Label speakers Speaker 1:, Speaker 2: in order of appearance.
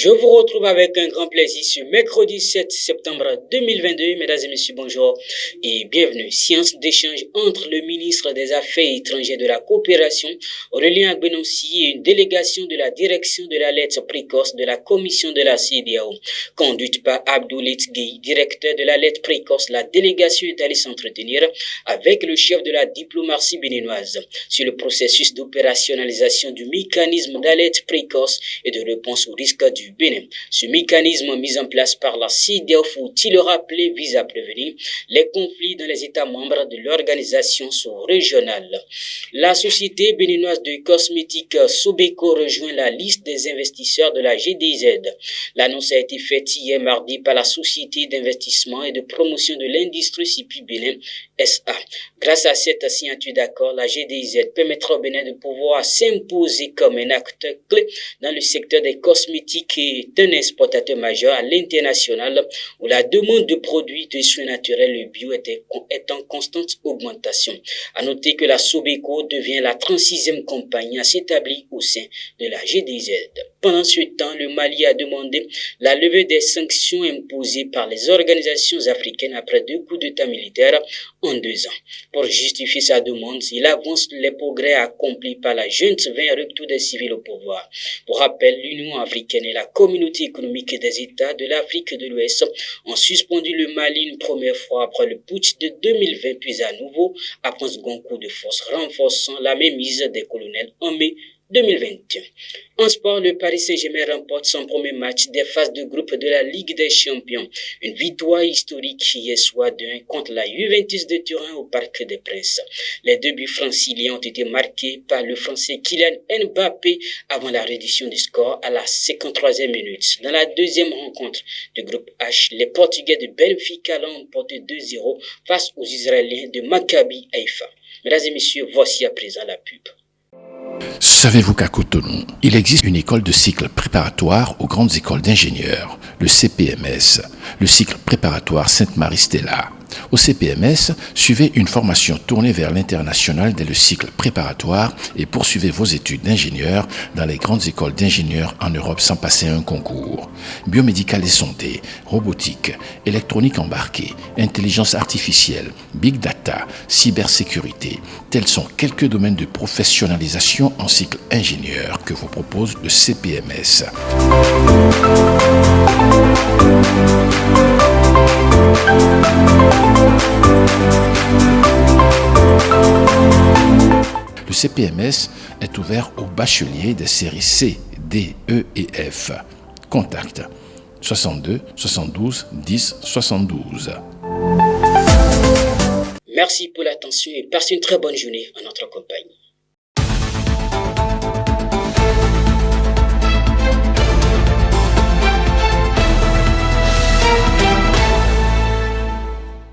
Speaker 1: Je vous retrouve avec un grand plaisir ce mercredi 7 septembre 2022. Mesdames et messieurs, bonjour et bienvenue. Séance d'échange entre le ministre des Affaires étrangères de la coopération, Aurélien Agbenonsi, et une délégation de la direction de l'alerte précoce de la commission de la CEDEAO. Conduite par Abdoulit Gueye, directeur de l'alerte précoce, la délégation est allée s'entretenir avec le chef de la diplomatie béninoise sur le processus d'opérationnalisation du mécanisme d'alerte précoce et de réponse aux risques du Bénin. Ce mécanisme mis en place par la CEDEAO, faut-il le rappeler, vise à prévenir les conflits dans les États membres de l'organisation sous-régionale. La société béninoise de cosmétiques Sobeco rejoint la liste des investisseurs de la GDZ. L'annonce a été faite hier mardi par la société d'investissement et de promotion de l'industrie CIPI Bénin SA. Grâce à cette signature d'accord, la GDZ permettra au Bénin de pouvoir s'imposer comme un acteur clé dans le secteur des cosmétiques et d'un exportateur majeur à l'international où la demande de produits de soins naturels et bio est en constante augmentation. À noter que la Sobeco devient la 36e compagnie à s'établir au sein de la GDZ. Pendant ce temps, le Mali a demandé la levée des sanctions imposées par les organisations africaines après 2 coups d'État militaires en 2 ans. Pour justifier sa demande, il avance les progrès accomplis par la junte vers un retour des civils au pouvoir. Pour rappel, l'Union africaine et la communauté économique des États de l'Afrique de l'Ouest ont suspendu le Mali une première fois après le putsch de 2020, puis à nouveau après un second coup de force renforçant la mainmise des colonels en mai 2021. En sport, le Paris Saint-Germain remporte son premier match des phases de groupe de la Ligue des Champions. Une victoire historique hier soir 2-1 contre la Juventus de Turin au Parc des Princes. Les 2 buts franciliens ont été marqués par le Français Kylian Mbappé avant la reddition du score à la 53e minute. Dans la deuxième rencontre du groupe H, les Portugais de Benfica l'ont emporté 2-0 face aux Israéliens de Maccabi Haïfa. Mesdames et messieurs, voici à présent la pub.
Speaker 2: Savez-vous qu'à Cotonou, il existe une école de cycle préparatoire aux grandes écoles d'ingénieurs, le CPMS, le cycle préparatoire Sainte-Marie-Stella. Au CPMS, suivez une formation tournée vers l'international dès le cycle préparatoire et poursuivez vos études d'ingénieur dans les grandes écoles d'ingénieurs en Europe sans passer un concours. Biomédical et santé, robotique, électronique embarquée, intelligence artificielle, big data, cybersécurité, tels sont quelques domaines de professionnalisation en cycle ingénieur que vous propose le CPMS. Le CPMS est ouvert aux bacheliers des séries C, D, E et F. Contact 62 72 10 72.
Speaker 1: Merci pour l'attention et passez une très bonne journée en notre compagnie.